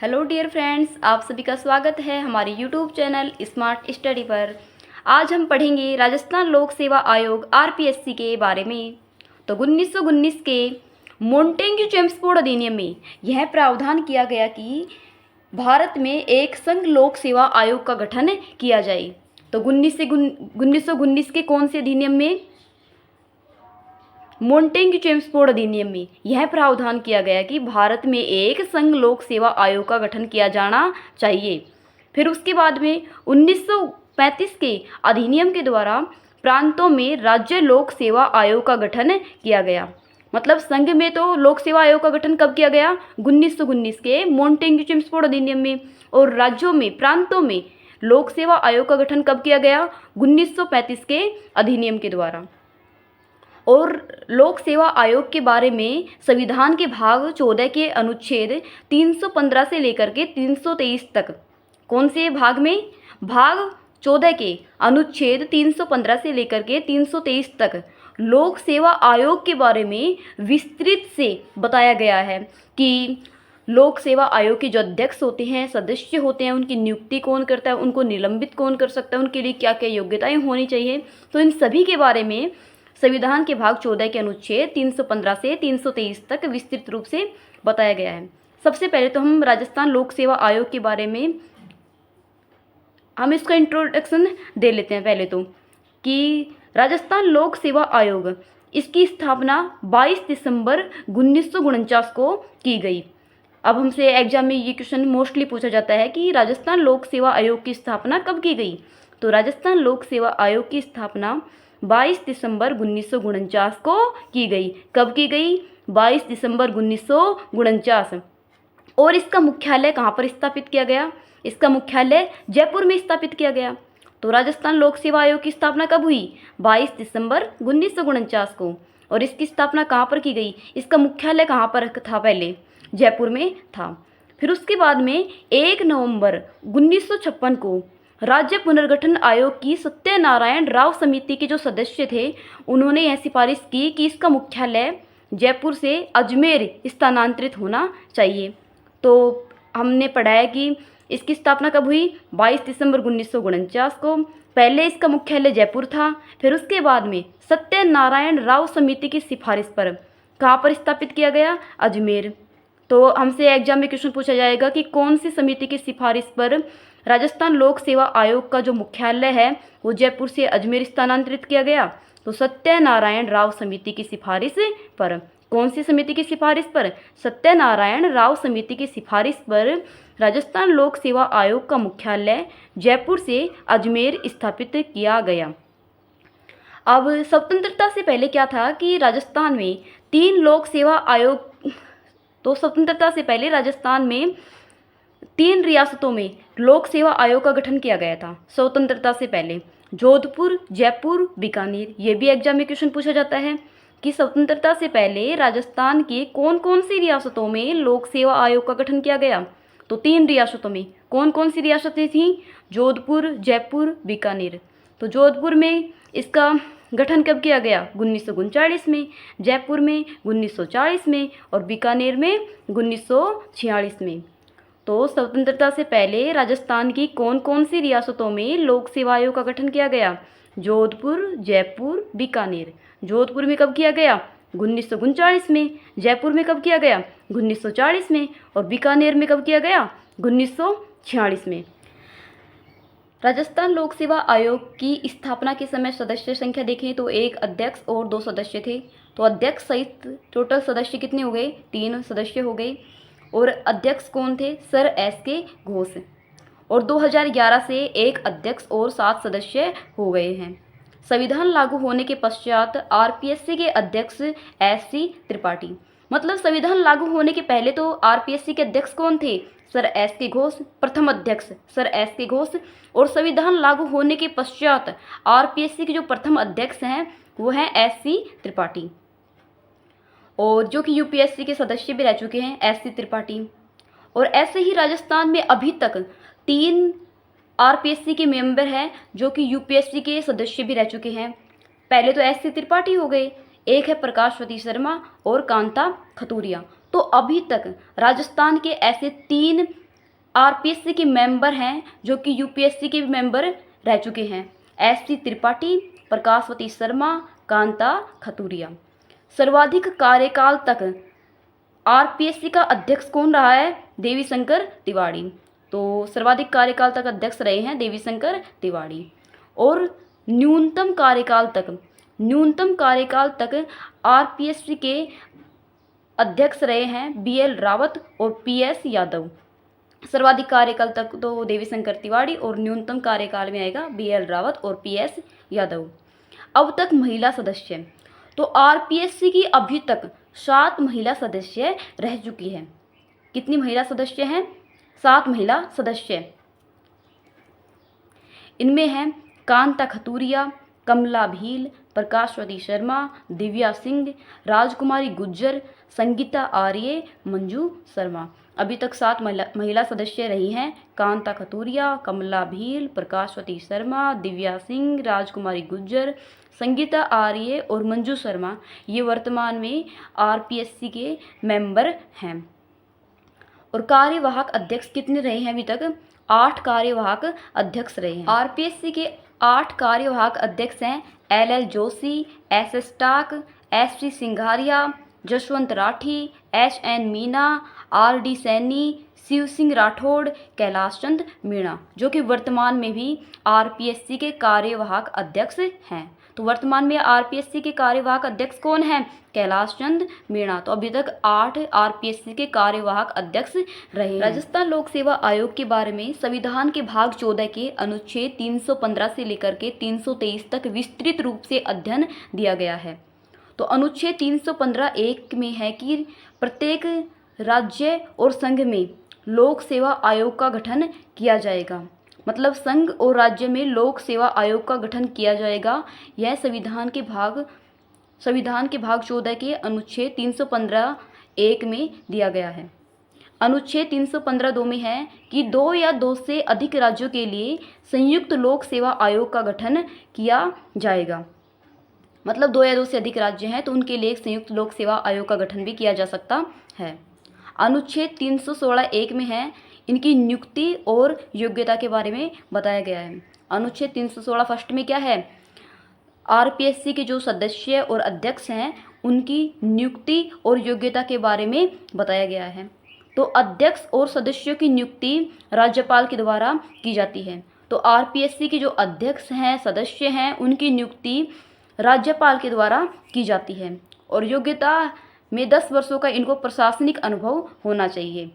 Hello dear friends, आप सभी का स्वागत है हमारे यूट्यूब चैनल स्मार्ट स्टडी पर। आज हम पढ़ेंगे राजस्थान लोक सेवा आयोग आरपीएससी के बारे में। तो 1919 के मोंटेग्यू चेम्सफोर्ड अधिनियम में यह प्रावधान किया गया कि भारत में एक संघ लोक सेवा आयोग का गठन किया जाए। तो 1919 के कौन से अधिनियम में? मोंटेग्यू चेम्सफोर्ड अधिनियम में यह प्रावधान किया गया कि भारत में एक संघ लोक सेवा आयोग का गठन किया जाना चाहिए। फिर उसके बाद में 1935 के अधिनियम के द्वारा प्रांतों में राज्य लोक सेवा आयोग का गठन किया गया। मतलब संघ में तो लोक सेवा आयोग का गठन कब किया गया? 1919 के मोंटेग्यू चेम्सफोर्ड अधिनियम में। और राज्यों में, प्रांतों में लोक सेवा आयोग का गठन कब किया गया? 1935 के अधिनियम के द्वारा। और लोक सेवा आयोग के बारे में संविधान के भाग 14 के अनुच्छेद 315 से लेकर के 323 तक, कौन से भाग में? भाग 14 के अनुच्छेद 315 से लेकर के 323 तक लोक सेवा आयोग के बारे में विस्तृत से बताया गया है कि लोक सेवा आयोग के जो अध्यक्ष होते हैं, सदस्य होते हैं, उनकी नियुक्ति कौन करता है, उनको निलंबित कौन कर सकता है, उनके लिए क्या क्या योग्यताएं होनी चाहिए। तो इन सभी के बारे में संविधान के भाग 14 के अनुच्छेद 315 से 323 तक विस्तृत रूप से बताया गया है। सबसे पहले तो हम राजस्थान लोक सेवा आयोग के बारे में हम इसका इंट्रोडक्शन दे लेते हैं। पहले तो कि राजस्थान लोक सेवा आयोग, इसकी स्थापना 22 दिसंबर 1949 को की गई। अब हमसे एग्जाम में ये क्वेश्चन मोस्टली पूछा जाता है कि राजस्थान लोक सेवा आयोग की स्थापना कब की गई? तो राजस्थान लोक सेवा आयोग की स्थापना 22 दिसंबर 1949 को की गई। कब की गई? 22 दिसंबर 1949। और इसका मुख्यालय कहाँ पर स्थापित किया गया? इसका मुख्यालय जयपुर में स्थापित किया गया। तो राजस्थान लोक सेवा आयोग की स्थापना कब हुई? 22 दिसंबर 1949 को। और इसकी स्थापना कहाँ पर की गई? इसका मुख्यालय कहाँ पर था? पहले जयपुर में था। फिर उसके बाद में 1 नवंबर 1956 को राज्य पुनर्गठन आयोग की सत्यनारायण राव समिति के जो सदस्य थे, उन्होंने यह सिफारिश की कि इसका मुख्यालय जयपुर से अजमेर स्थानांतरित होना चाहिए। तो हमने पढ़ा है कि इसकी स्थापना कब हुई? 22 दिसंबर 1949 को। पहले इसका मुख्यालय जयपुर था। फिर उसके बाद में सत्यनारायण राव समिति की सिफारिश पर कहाँ पर स्थापित किया गया? अजमेर। तो हमसे एग्जाम में क्वेश्चन पूछा जाएगा कि कौन सी समिति की सिफारिश पर राजस्थान लोक सेवा आयोग का जो मुख्यालय है वो जयपुर से अजमेर स्थानांतरित किया गया? तो सत्यनारायण राव समिति की सिफारिश पर। कौन सी समिति की सिफारिश पर? सत्यनारायण राव समिति की सिफारिश पर राजस्थान लोक सेवा आयोग का मुख्यालय जयपुर से अजमेर स्थापित किया गया। अब स्वतंत्रता से पहले क्या था कि राजस्थान में 3 लोक सेवा आयोग, तो स्वतंत्रता से पहले राजस्थान में 3 रियासतों में लोक सेवा आयोग का गठन किया गया था। स्वतंत्रता से पहले जोधपुर, जयपुर, बीकानेर। ये भी एग्जाम में क्वेश्चन पूछा जाता है कि स्वतंत्रता से पहले राजस्थान के कौन कौन सी रियासतों में लोक सेवा आयोग का गठन किया गया? तो 3 रियासतों में। कौन कौन सी रियासतें थीं? जोधपुर, जयपुर, बीकानेर। तो जोधपुर में इसका गठन कब किया गया? 1939 में, जयपुर में 1940 में और बीकानेर में 1946 में। तो स्वतंत्रता से पहले राजस्थान की कौन कौन सी रियासतों में लोक सेवा आयोग का गठन किया गया? जोधपुर, जयपुर, बीकानेर। जोधपुर में कब किया गया? 1939 में। जयपुर में कब किया गया? 1940 में। और बीकानेर में कब किया गया? 1946 में। राजस्थान लोक सेवा आयोग की स्थापना के समय सदस्य संख्या देखें तो 1 अध्यक्ष और 2 सदस्य थे। तो अध्यक्ष सहित टोटल सदस्य कितने हो गए? 3 सदस्य हो गए। और अध्यक्ष कौन थे? Sir S K. घोष। और 2011 से 1 अध्यक्ष और 7 सदस्य हो गए हैं। संविधान लागू होने के पश्चात आरपीएससी के अध्यक्ष एस.सी. त्रिपाठी। मतलब संविधान लागू होने के पहले तो आरपीएससी के अध्यक्ष कौन थे? Sir S K. घोष, प्रथम अध्यक्ष सर एस.के. घोष। और संविधान लागू होने के पश्चात आरपीएससी के जो प्रथम अध्यक्ष हैं वो हैं एस.सी. त्रिपाठी। और जो कि यूपीएससी के सदस्य भी रह चुके हैं, एस.सी. त्रिपाठी। और ऐसे ही राजस्थान में अभी तक 3 आरपीएससी के मेंबर हैं जो कि यूपीएससी के सदस्य भी रह चुके हैं। पहले तो एस.सी. त्रिपाठी हो गए, एक है प्रकाशवती शर्मा और कांता खतूरिया। तो अभी तक राजस्थान के ऐसे 3 आरपीएससी के मेंबर हैं जो कि यूपीएससी के भी मेंबर रह चुके हैं, एससी त्रिपाठी, प्रकाशवती शर्मा, कांता खतूरिया। सर्वाधिक कार्यकाल तक आरपीएससी का अध्यक्ष कौन रहा है? देवीशंकर तिवारी। तो सर्वाधिक कार्यकाल तक अध्यक्ष रहे हैं देवीशंकर तिवारी। और न्यूनतम कार्यकाल तक आरपीएससी के अध्यक्ष रहे हैं बीएल रावत और पीएस यादव। सर्वाधिक कार्यकाल तक तो देवीशंकर तिवारी और न्यूनतम कार्यकाल में आएगा बीएल रावत और पीएस यादव। अब तक महिला सदस्य, तो आरपीएससी की अभी तक 7 महिला सदस्य रह चुकी है। कितनी महिला सदस्य हैं? 7 महिला सदस्य। इनमें हैं कांता खतूरिया, कमला भील, प्रकाशवती शर्मा, दिव्या सिंह, राजकुमारी गुज्जर, संगीता आर्य, मंजू शर्मा। अभी तक 7 महिला सदस्य रही हैं। कांता खतूरिया, कमला भील, प्रकाशवती शर्मा, दिव्या सिंह, राजकुमारी गुज्जर, संगीता आर्य और मंजू शर्मा, ये वर्तमान में आरपीएससी के मेंबर हैं। और कार्यवाहक अध्यक्ष कितने रहे हैं? अभी तक 8 कार्यवाहक अध्यक्ष रहे हैं। आरपीएससी के 8 कार्यवाहक अध्यक्ष हैं L Joshi, S Tak, S Singharia, Jaswant Rathi, N Meena, D Saini, Shiv Singh Rathore, Kailash Chand Meena, जो कि वर्तमान में भी आरपीएससी के कार्यवाहक अध्यक्ष हैं। तो वर्तमान में आरपीएससी के कार्यवाहक अध्यक्ष कौन हैं? कैलाश चंद मीणा। तो अभी तक 8 आरपीएससी के कार्यवाहक अध्यक्ष रहे। राजस्थान लोक सेवा आयोग के बारे में संविधान के भाग 14 के अनुच्छेद 315 से लेकर के 323 तक विस्तृत रूप से अध्ययन दिया गया है। तो अनुच्छेद 315(1) में है कि प्रत्येक राज्य और संघ में लोक सेवा आयोग का गठन किया जाएगा। मतलब संघ और राज्य में लोक सेवा आयोग का गठन किया जाएगा। यह संविधान के भाग 14 के अनुच्छेद 315(1) में दिया गया है। अनुच्छेद 315(2) में है कि 2 या 2 से अधिक राज्यों के लिए संयुक्त लोक सेवा आयोग का गठन किया जाएगा। मतलब 2 या 2 से अधिक राज्य हैं तो उनके लिए एक संयुक्त लोक सेवा आयोग का गठन भी किया जा सकता है। अनुच्छेद 316(1) में है इनकी नियुक्ति और योग्यता के बारे में बताया गया है। अनुच्छेद 316 फर्स्ट में क्या है? आरपीएससी के जो सदस्य और अध्यक्ष हैं उनकी नियुक्ति और योग्यता के बारे में बताया गया है। तो अध्यक्ष और सदस्यों की नियुक्ति राज्यपाल के द्वारा की जाती है। तो आरपीएससी के जो अध्यक्ष हैं, सदस्य हैं, उनकी नियुक्ति राज्यपाल के द्वारा की जाती है। और योग्यता में 10 वर्षों का इनको प्रशासनिक अनुभव होना चाहिए।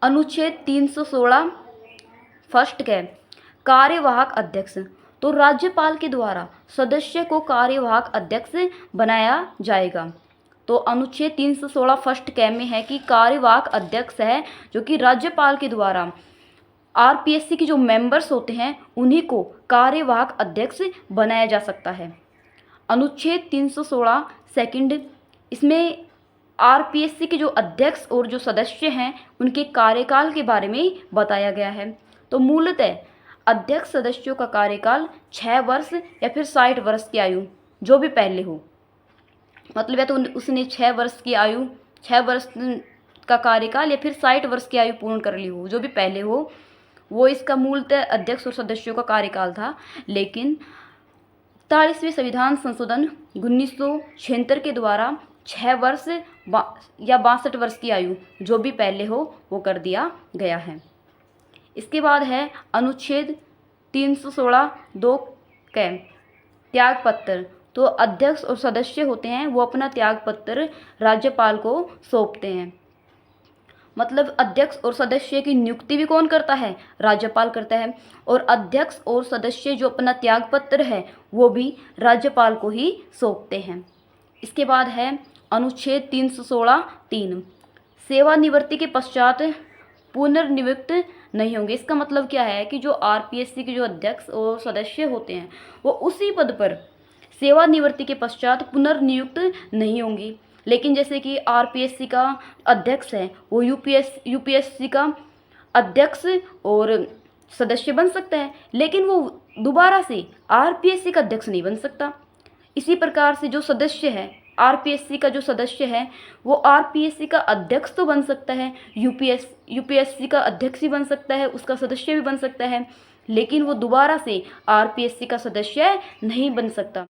अनुच्छेद 316 फर्स्ट के कार्यवाहक अध्यक्ष, तो राज्यपाल के द्वारा सदस्य को कार्यवाहक अध्यक्ष बनाया जाएगा। तो अनुच्छेद 316 फर्स्ट कै में है कि कार्यवाहक अध्यक्ष है जो कि राज्यपाल के द्वारा आरपीएससी के जो मेंबर्स होते हैं उन्हीं को कार्यवाहक अध्यक्ष बनाया जा सकता है। अनुच्छेद 316 सेकंड, इसमें आरपीएससी के जो अध्यक्ष और जो सदस्य हैं उनके कार्यकाल के बारे में बताया गया है। तो मूलतः अध्यक्ष सदस्यों का कार्यकाल 6 वर्ष या फिर 60 वर्ष की आयु, जो भी पहले हो, मतलब या तो उसने 6 वर्ष की आयु, 6 वर्ष का कार्यकाल या फिर 60 वर्ष की आयु पूर्ण कर ली हो, जो भी पहले हो, वो इसका मूलतः अध्यक्ष और सदस्यों का कार्यकाल था। लेकिन 43वें संविधान संशोधन 1976 के द्वारा 6 वर्ष या 62 वर्ष की आयु, जो भी पहले हो, वो कर दिया गया है। इसके बाद है अनुच्छेद 316(2) के त्यागपत्र, तो अध्यक्ष और सदस्य होते हैं वो अपना त्यागपत्र राज्यपाल को सौंपते हैं। मतलब अध्यक्ष और सदस्य की नियुक्ति भी कौन करता है? राज्यपाल करता है। और अध्यक्ष और सदस्य जो अपना त्यागपत्र है वो भी राज्यपाल को ही सौंपते हैं। इसके बाद है अनुच्छेद 316(3), सेवानिवृत्ति के पश्चात पुनर्नियुक्त नहीं होंगे। इसका मतलब क्या है कि जो आरपीएससी के जो अध्यक्ष और सदस्य होते हैं वो उसी पद पर सेवानिवृत्ति के पश्चात पुनर्नियुक्त नहीं होंगे। लेकिन जैसे कि आरपीएससी का अध्यक्ष है वो यूपीएससी का अध्यक्ष और सदस्य बन सकता है, लेकिन वो दोबारा से आरपीएससी का अध्यक्ष नहीं बन सकता। इसी प्रकार से जो सदस्य है आरपीएससी का जो सदस्य है वो आरपीएससी का अध्यक्ष तो बन सकता है, यूपीएससी का अध्यक्ष भी बन सकता है, उसका सदस्य भी बन सकता है, लेकिन वो दोबारा से आरपीएससी का सदस्य नहीं बन सकता।